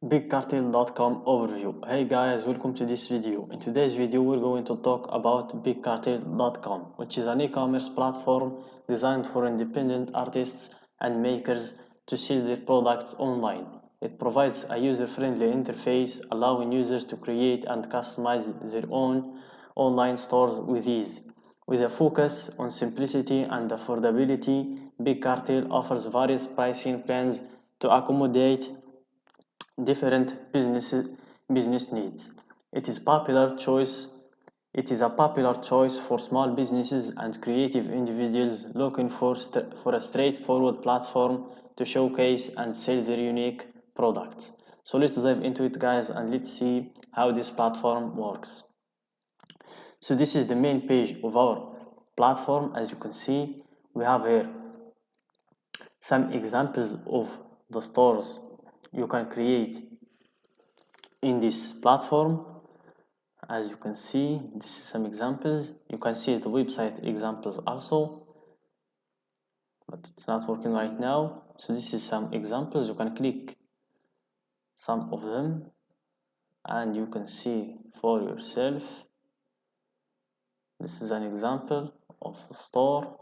BigCartel.com overview. Hey guys, welcome to this video. In today's video, we're going to talk about BigCartel.com, which is an e-commerce platform designed for independent artists and makers to sell their products online. It provides a user-friendly interface, allowing users to create and customize their own online stores with ease. With a focus on simplicity and affordability, Big Cartel offers various pricing plans to accommodate different business needs. It is popular choice. It is a popular choice for small businesses and creative individuals looking for a straightforward platform to showcase and sell their unique products. So let's dive into it, guys, and let's see how this platform works. So this is the main page of our platform. As you can see, we have here some examples of the stores you can create in this platform. As you can see, this is some examples. You can see the website examples also, but it's not working right now. So this is some examples. You can click some of them and you can see for yourself. This is an example of the store.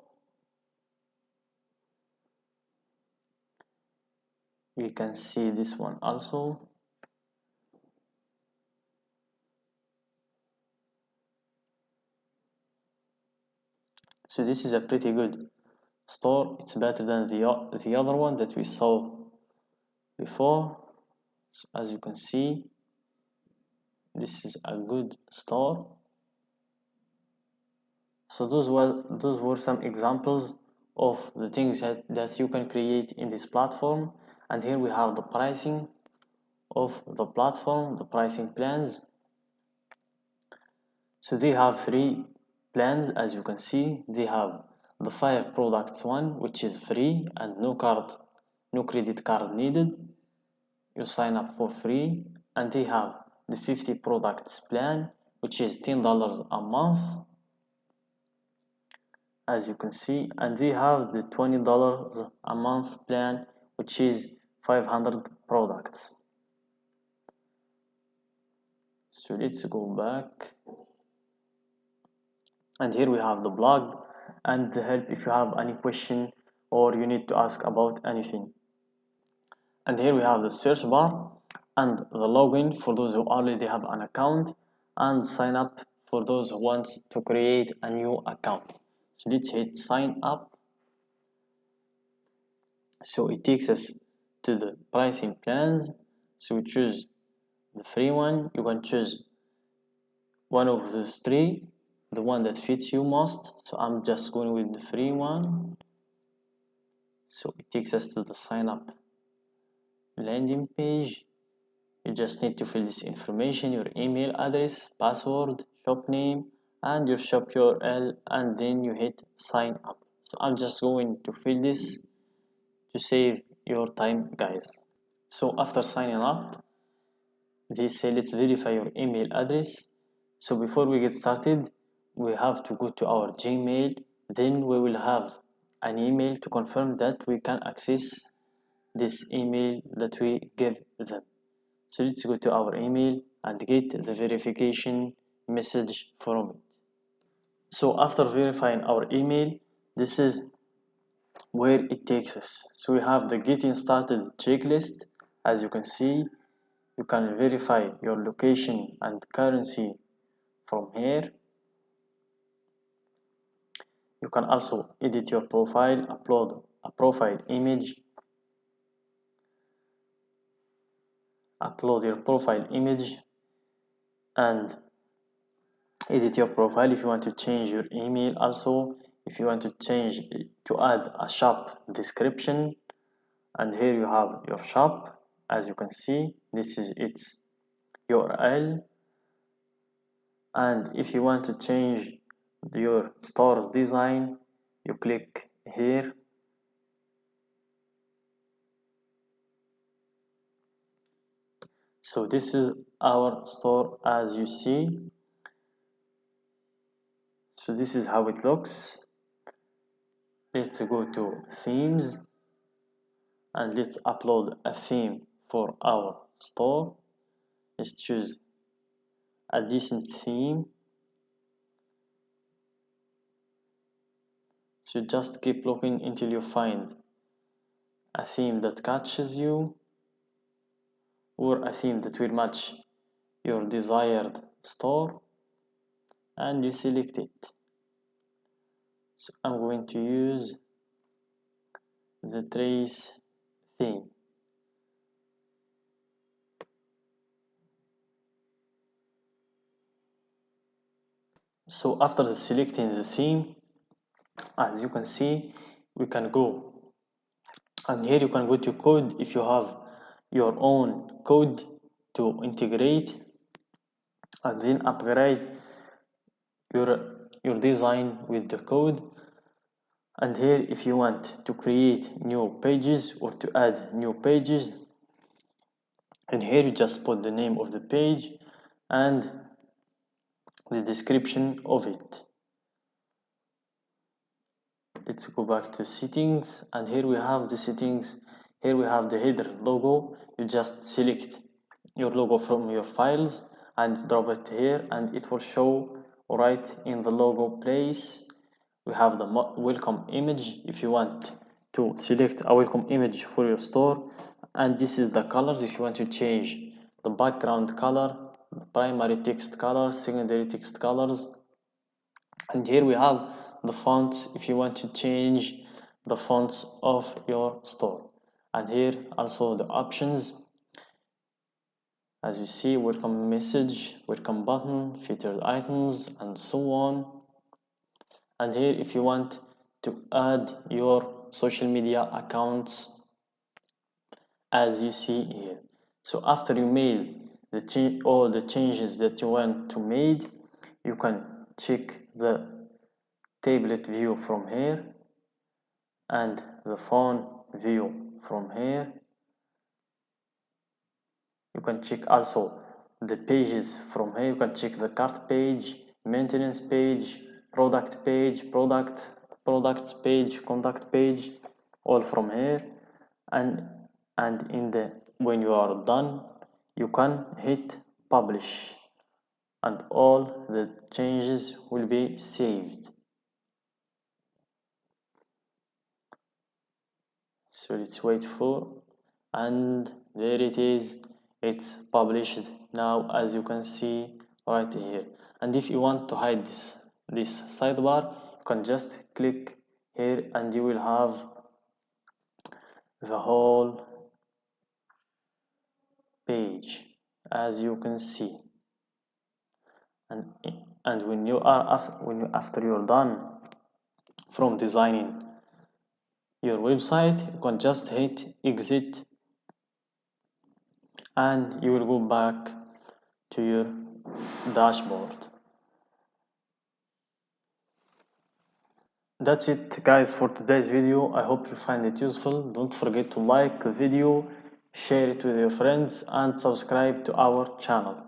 We can see this one also. So this is a pretty good store. It's better than the other one that we saw before. So as you can see, this is a good store. So those were some examples of the things that you can create in this platform. And here we have the pricing of the platform, the pricing plans. So they have three plans. As you can see, they have the 5 products one, which is free and no credit card needed. You sign up for free. And they have the 50 products plan, which is $10 a month, as you can see. And they have the $20 a month plan, which is 500 products. So let's go back, and here we have the blog and the help if you have any question or you need to ask about anything. And here we have the search bar and the login for those who already have an account, and sign up for those who want to create a new account. So let's hit sign up. So it takes us to the pricing plans. So we choose the free one. You can choose one of those three, the one that fits you most. So I'm just going with the free one. So it takes us to the sign up landing page. You just need to fill this information: your email address, password, shop name, and your shop URL, and then you hit sign up. So I'm just going to fill this to save your time, guys. So after signing up, they say let's verify your email address. So before we get started, we have to go to our Gmail. Then we will have an email to confirm that we can access this email that we give them. So let's go to our email and get the verification message from it. So after verifying our email, this is where it takes us. So we have the getting started checklist. As you can see, you can verify your location and currency from here. You can also edit your profile, upload a profile image, upload your profile image, and edit your profile if you want to change your email. Also, if you want to change to add a shop description, and here you have your shop. As you can see, this is its URL. And if you want to change your store's design, you click here. So this is our store, as you see. So this is how it looks. Let's go to themes and let's upload a theme for our store. Let's choose a decent theme. So just keep looking until you find a theme that catches you, or a theme that will match your desired store, and you select it. So I'm going to use the trace theme. So after selecting the theme, as you can see, we can go, and here you can go to code if you have your own code to integrate, and then upgrade your design with the code. And here if you want to create new pages or to add new pages, and here you just put the name of the page and the description of it. Let's go back to settings, and here we have the settings. Here we have the header logo. You just select your logo from your files and drop it here, and it will show right in the logo place. We have the welcome image if you want to select a welcome image for your store, and this is the colors if you want to change the background color, the primary text colors, secondary text colors. And here we have the fonts if you want to change the fonts of your store. And here also the options, as you see, welcome message, welcome button, featured items, and so on. And here if you want to add your social media accounts, as you see here. So after you made all the changes that you want to make, you can check the tablet view from here and the phone view from here. You can check also the pages from here. You can check the cart page, maintenance page, product page, products page, contact page, all from here. And in the when you are done, you can hit publish, and all the changes will be saved. So let's wait for, and there it is, it's published now, as you can see right here. And if you want to hide this sidebar, you can just click here and you will have the whole page, as you can see. And when you after you're done from designing your website, you can just hit exit and you will go back to your dashboard. That's it guys for today's video. I hope you find it useful. Don't forget to like the video, share it with your friends, and subscribe to our channel.